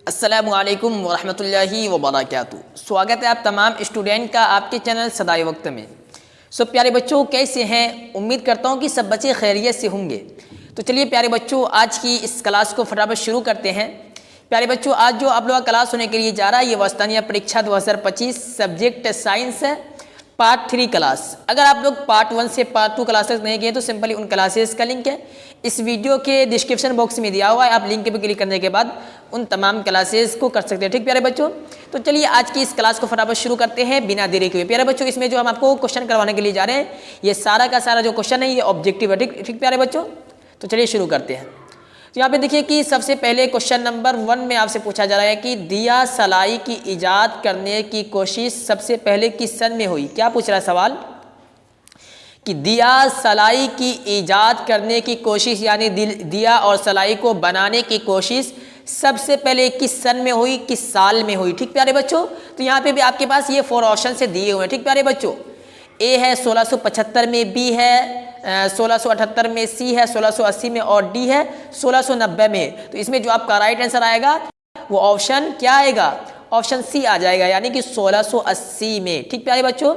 अस्सलामुअलैकुम वरहमतुल्लाहि वबरकातुहू। स्वागत है आप तमाम स्टूडेंट का आपके चैनल सदाए वक्त में। प्यारे बच्चों, कैसे हैं? उम्मीद करता हूँ कि सब बच्चे खैरियत से होंगे। तो चलिए प्यारे बच्चों, आज की इस क्लास को फटाफट शुरू करते हैं। प्यारे बच्चों, आज जो आप लोगों का क्लास होने के लिए जा रहा है ये वस्तानिया परीक्षा 2025 सब्जेक्ट साइंस है, पार्ट 3 क्लास। अगर आप लोग पार्ट 1 से पार्ट 2 क्लासेस नहीं किए तो सिंपली उन क्लासेस का लिंक है इस वीडियो के डिस्क्रिप्शन बॉक्स में दिया हुआ है। आप लिंक पे क्लिक करने के बाद उन तमाम क्लासेस को कर सकते हैं। ठीक प्यारे बच्चों, तो चलिए आज की इस क्लास को फटाफट शुरू करते हैं बिना देरी के। प्यारे बच्चों, इसमें जो हम आपको क्वेश्चन करवाने के लिए जा रहे हैं ये सारा का सारा जो क्वेश्चन है ये ऑब्जेक्टिव है। ठीक प्यारे बच्चों, तो चलिए शुरू करते हैं। तो यहाँ पे देखिए कि सबसे पहले क्वेश्चन नंबर 1 में आपसे पूछा जा रहा है कि दिया सलाई की इजाद करने की कोशिश सबसे पहले किस सन में हुई। क्या पूछ रहा है सवाल कि दिया सलाई की इजाद करने की कोशिश यानी दिया और सलाई को बनाने की कोशिश सबसे पहले किस सन में हुई, किस साल में हुई। ठीक प्यारे बच्चों, तो यहाँ पे भी आपके पास ये 4 ऑप्शन से दिए हुए हैं। ठीक प्यारे बच्चों, ए है 1675 में, बी है 1678 में, सी है 1680 में और डी है 1690 में। तो इसमें जो आपका राइट आंसर आएगा वो ऑप्शन क्या आएगा, ऑप्शन सी आ जाएगा, यानी कि 1680 में। ठीक प्यारे बच्चों,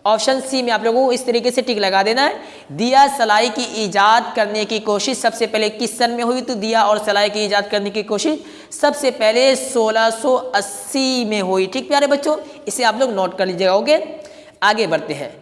ऑप्शन सी में आप लोगों को इस तरीके से टिक लगा देना है। दिया सलाई की इजाद करने की कोशिश सबसे पहले किस सन में हुई, तो दिया और सलाई की इजाद करने की कोशिश सबसे पहले 1680 में हुई। ठीक प्यारे बच्चों, इसे आप लोग नोट कर लीजिएगा। ओके, आगे बढ़ते हैं।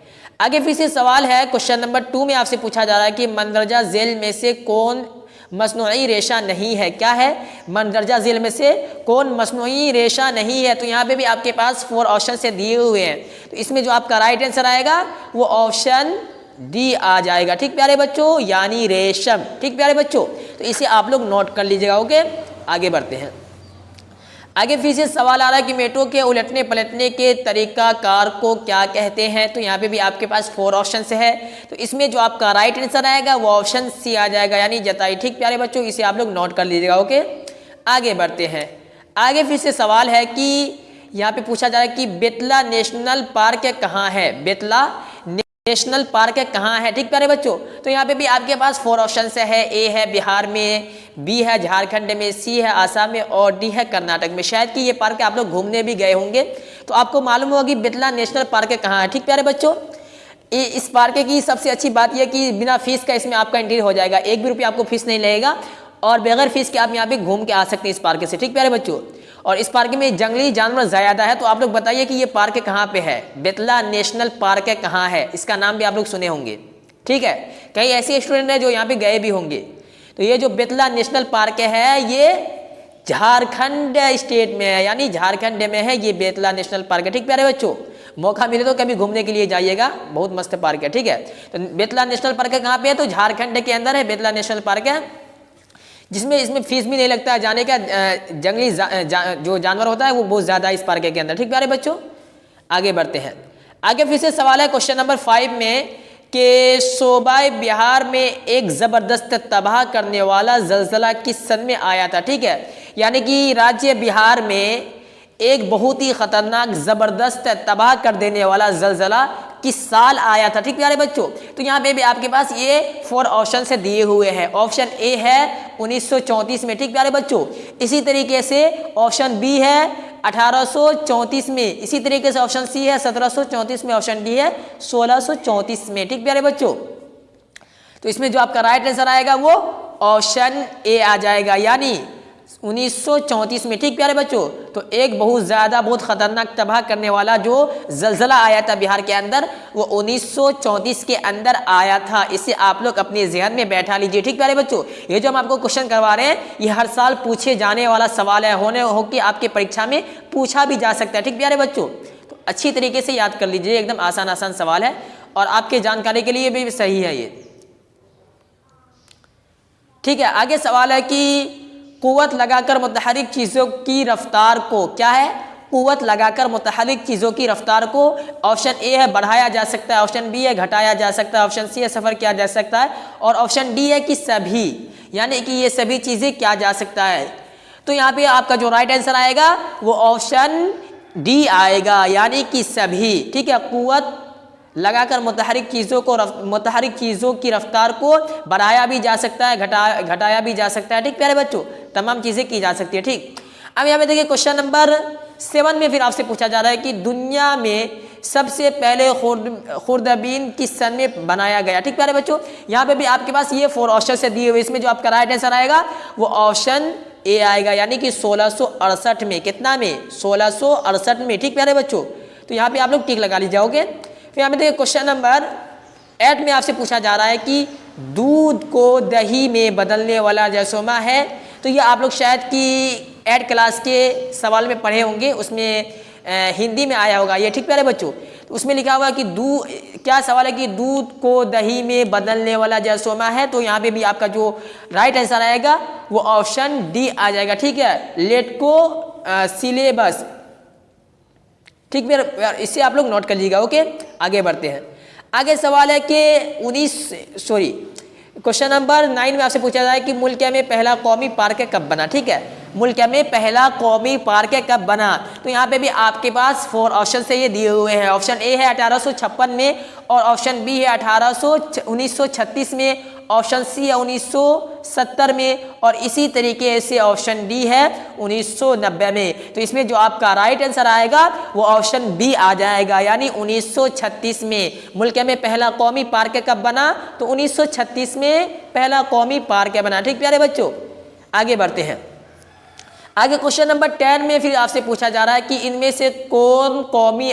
आगे फिर से सवाल है क्वेश्चन नंबर 2 में आपसे पूछा जा रहा है कि मंदरजा झेल में से कौन मसनूई रेशा नहीं है। क्या है? मंदरजा झेल में से कौन मसनूई रेशा नहीं है। तो यहाँ पे भी आपके पास 4 ऑप्शन से दिए हुए हैं। तो इसमें जो आपका राइट आंसर आएगा वो ऑप्शन डी आ जाएगा। ठीक प्यारे बच्चों, यानी रेशम। ठीक प्यारे बच्चों, तो इसे आप लोग नोट कर लीजिएगा। ओके, आगे बढ़ते हैं। आगे फिर से सवाल आ रहा है कि मेट्रो के उलटने पलटने के तरीकाकार को क्या कहते हैं। तो यहाँ पे भी आपके पास 4 ऑप्शन है। तो इसमें जो आपका राइट आंसर आएगा वो ऑप्शन सी आ जाएगा, यानी जताई। ठीक प्यारे बच्चों, इसे आप लोग नोट कर लीजिएगा। ओके, आगे बढ़ते हैं। आगे फिर से सवाल है कि यहाँ पे पूछा जा रहा है कि बेतला नेशनल पार्क कहाँ है। बेतला नेशनल पार्क कहाँ है। ठीक प्यारे बच्चों, तो यहाँ पे भी आपके पास 4 ऑप्शन है। ए है बिहार में, बी है झारखंड में, सी है आसाम में और डी है कर्नाटक में। शायद कि ये पार्क आप लोग घूमने भी गए होंगे तो आपको मालूम होगा कि बेतला नेशनल पार्क कहाँ है। ठीक प्यारे बच्चों, इस पार्क की सबसे अच्छी बात यह कि बिना फीस का इसमें आपका एंट्री हो जाएगा। 1 भी रुपया आपको फीस नहीं लगेगा और बगैर फीस के आप यहाँ पे घूम के आ सकते हैं इस पार्क से। ठीक प्यारे बच्चों, और इस पार्क में जंगली जानवर ज़्यादा है। तो आप लोग बताइए कि ये पार्क कहाँ पे है। बेतला नेशनल पार्क कहाँ है, इसका नाम भी आप लोग सुने होंगे। ठीक है, कई ऐसे स्टूडेंट हैं जो यहाँ पे गए भी होंगे। तो ये जो बेतला नेशनल पार्क है ये झारखंड स्टेट में है, यानी झारखंड में है ये बेतला नेशनल पार्क है। ठीक प्यारे बच्चों, मौका मिले तो कभी घूमने के लिए जाइएगा, बहुत मस्त पार्क है। ठीक है, तो बेतला नेशनल पार्क कहाँ पे है, तो झारखंड के अंदर है बेतला नेशनल पार्क है, जिसमें इसमें फीस भी नहीं लगता है जाने का। जंगली जो जानवर होता है वो बहुत ज़्यादा इस पार्क के अंदर। ठीक प्यारे बच्चों, आगे बढ़ते हैं। आगे फिर से सवाल है क्वेश्चन नंबर 5 में कि सूबाए बिहार में एक ज़बरदस्त तबाह करने वाला ज़लज़ला किस सन में आया था। ठीक है, यानी कि राज्य बिहार में एक बहुत ही ख़तरनाक ज़बरदस्त तबाह कर देने वाला ज़लज़ला किस साल आया था। ठीक प्यारे बच्चों, तो यहाँ पे भी आपके पास ये 4 ऑप्शन से दिए हुए हैं। ऑप्शन ए है 1934 में। ठीक प्यारे बच्चों, इसी तरीके से ऑप्शन बी है 1834 में, इसी तरीके से ऑप्शन सी है 1734 में, ऑप्शन डी है 1634 में। ठीक प्यारे बच्चों, तो इसमें जो आपका राइट आंसर आएगा वो ऑप्शन ए आ जाएगा, यानी 1934 में। ठीक प्यारे बच्चों, तो एक बहुत खतरनाक तबाह करने वाला जो जलजला आया था बिहार के अंदर वो 1934 के अंदर आया था। इसे आप लोग अपने ज़हन में बैठा लीजिए। ठीक प्यारे बच्चों, ये जो हम आपको क्वेश्चन करवा रहे हैं ये हर साल पूछे जाने वाला सवाल है, होने हो कि आपके परीक्षा में पूछा भी जा सकता है। ठीक प्यारे बच्चों, तो अच्छी तरीके से याद कर लीजिए, एकदम आसान सवाल है और आपके जानकारी के लिए भी सही है ये। ठीक है, आगे सवाल है कि कुव्वत लगाकर मुतहरिक चीज़ों की रफ्तार को, क्या है, कुव्वत लगाकर मुतहरिक चीज़ों की रफ्तार को ऑप्शन ए है बढ़ाया जा सकता है, ऑप्शन बी है घटाया जा सकता है, ऑप्शन सी है सफ़र किया जा सकता है और ऑप्शन डी है कि सभी, यानी कि ये सभी चीज़ें किया जा सकता है। तो यहाँ पे आपका जो राइट आंसर आएगा वो ऑप्शन डी आएगा, यानी कि सभी। ठीक है, कुव्वत लगाकर मुतहरिक चीज़ों की रफ्तार को बढ़ाया भी जा सकता है, घटाया भी जा सकता है। ठीक प्यारे बच्चों, तमाम चीज़ें की जा सकती है। ठीक, अब यहाँ पे देखिए क्वेश्चन नंबर 7 में फिर आपसे पूछा जा रहा है कि दुनिया में सबसे पहले खुर्दबीन किस सन में बनाया गया। ठीक प्यारे बच्चों, यहाँ पे भी आपके पास ये 4 ऑप्शन से दिए हुए, इसमें जो आपका राइट आंसर आएगा वो ऑप्शन ए आएगा, यानी कि 1668 में। कितना में? 1668 में। ठीक प्यारे बच्चों, तो यहाँ पे आप लोग टिक लगा लीजिए। फिर यहाँ पे देखिए क्वेश्चन नंबर 8 में आपसे पूछा जा रहा है कि दूध को दही में बदलने वाला जैसोमा है। तो ये आप लोग शायद कि 8 क्लास के सवाल में पढ़े होंगे, उसमें हिंदी में आया होगा ये। ठीक प्यारे बच्चों, तो उसमें लिखा हुआ कि क्या सवाल है कि दूध को दही में बदलने वाला जैसोमा है। तो यहाँ पे भी आपका जो राइट आंसर आएगा वो ऑप्शन डी आ जाएगा। ठीक है, लेट को सिलेबस। ठीक है, इससे आप लोग नोट कर लीजिएगा। ओके, आगे बढ़ते हैं। आगे सवाल है कि क्वेश्चन नंबर 9 में आपसे पूछा जाए कि मुल्क में पहला कौमी पार्क कब बना। ठीक है, मुल्क में पहला कौमी पार्क कब बना। तो यहाँ पे भी आपके पास 4 ऑप्शन से ये दिए हुए हैं। ऑप्शन ए है 1856 में, और ऑप्शन बी है 1936 में, ऑप्शन सी है 1970 में, और इसी तरीके से ऑप्शन डी है 1990 में। तो इसमें जो आपका राइट आंसर आएगा वो ऑप्शन बी आ जाएगा, यानी 1936 में। मुल्क में पहला कौमी पार्क कब बना? तो 1936 में पहला कौमी पार्क बना। ठीक प्यारे बच्चों, आगे बढ़ते हैं। आगे क्वेश्चन नंबर 10 में फिर आपसे पूछा जा रहा है कि इनमें से कौन कौमी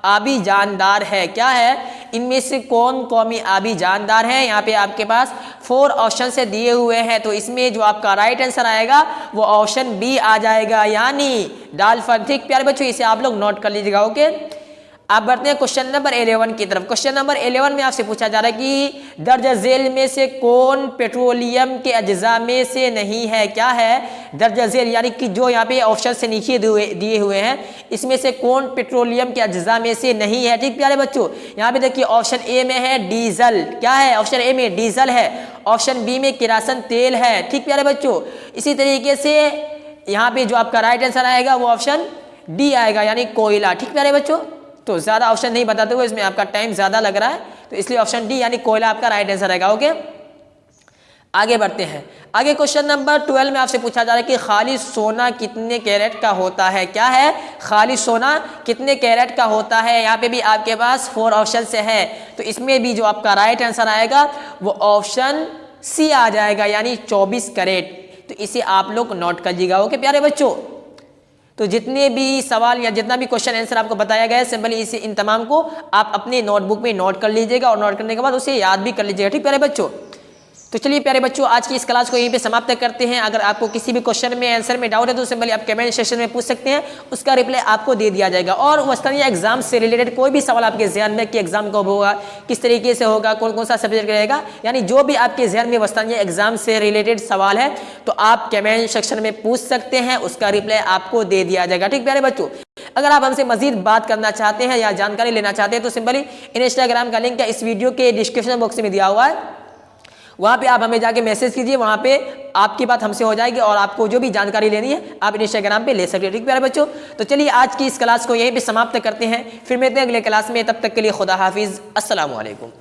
आबी जानदार है। क्या है? इनमें से कौन कौमी आबी जानदार है। यहाँ पे आपके पास 4 ऑप्शन से दिए हुए हैं। तो इसमें जो आपका राइट आंसर आएगा वो ऑप्शन बी आ जाएगा, यानी डॉल्फिन। ठीक प्यारे बच्चों, इसे आप लोग नोट कर लीजिएगा। ओके, आप बढ़ते हैं क्वेश्चन नंबर 11 की तरफ। क्वेश्चन नंबर 11 में आपसे पूछा जा रहा है कि दर्ज झेल में से कौन पेट्रोलियम के अज्जा में से नहीं है। क्या है? दर्ज झेल, यानी कि जो यहाँ पे ऑप्शन से नीचे दिए हुए हैं, इसमें से कौन पेट्रोलियम के अज्जा में से नहीं है। ठीक प्यारे बच्चों, यहाँ पे देखिए ऑप्शन ए में है डीजल। क्या है? ऑप्शन ए में डीजल है। ऑप्शन बी में किरासन तेल है। ठीक प्यारे बच्चों, इसी तरीके से यहाँ पे जो आपका राइट आंसर आएगा वो ऑप्शन डी आएगा, यानी कोयला। ठीक प्यारे बच्चों, तो ज़्यादा ऑप्शन नहीं बताते हुए इसमें आपका टाइम ज़्यादा लग रहा है, तो इसलिए ऑप्शन डी यानी कोयला आपका राइट आंसर आएगा। ओके, आगे बढ़ते हैं। आगे क्वेश्चन नंबर 12 में आपसे पूछा जा रहा है कि खालिस सोना कितने कैरेट का होता है। क्या है? खालिस सोना कितने कैरेट का होता है। यहाँ पे भी आपके पास 4 ऑप्शन से है। तो इसमें भी जो आपका राइट आंसर आएगा वो ऑप्शन सी आ जाएगा, यानी 24 कैरेट। तो इसे आप लोग नोट कर लीजिएगा। ओके प्यारे बच्चों, तो जितने भी सवाल या जितना भी क्वेश्चन आंसर आपको बताया गया है, सिंपली इसे इन तमाम को आप अपने नोटबुक में नोट कर लीजिएगा, और नोट करने के बाद उसे याद भी कर लीजिएगा। ठीक प्यारे बच्चों, तो चलिए प्यारे बच्चों, आज की इस क्लास को यहीं पे समाप्त करते हैं। अगर आपको किसी भी क्वेश्चन में आंसर में डाउट है तो सिंपली आप कमेंट सेक्शन में पूछ सकते हैं, उसका रिप्लाई आपको दे दिया जाएगा। और वस्तानिया एग्जाम से रिलेटेड कोई भी सवाल आपके जहन में कि एग्जाम कब होगा, किस तरीके से होगा, कौन कौन सा सब्जेक्ट रहेगा, यानी जो भी आपके जहन में वस्तानिया एग्जाम से रिलेटेड सवाल है तो आप कमेंट सेक्शन में पूछ सकते हैं, उसका रिप्लाई आपको दे दिया जाएगा। ठीक प्यारे बच्चों, अगर आप हमसे मजीद बात करना चाहते हैं या जानकारी लेना चाहते हैं तो सिंपली इंस्टाग्राम का लिंक इस वीडियो के डिस्क्रिप्शन बॉक्स में दिया हुआ है, वहाँ पे आप हमें जाके मैसेज कीजिए, वहाँ पे आपकी बात हमसे हो जाएगी और आपको जो भी जानकारी लेनी है आप इंस्टाग्राम पे ले सकते हैं। ठीक प्यारे बच्चों, तो चलिए आज की इस क्लास को यहीं पे समाप्त करते हैं, फिर मिलते हैं अगले क्लास में। तब तक के लिए खुदा हाफिज़, अस्सलामु अलैकुम।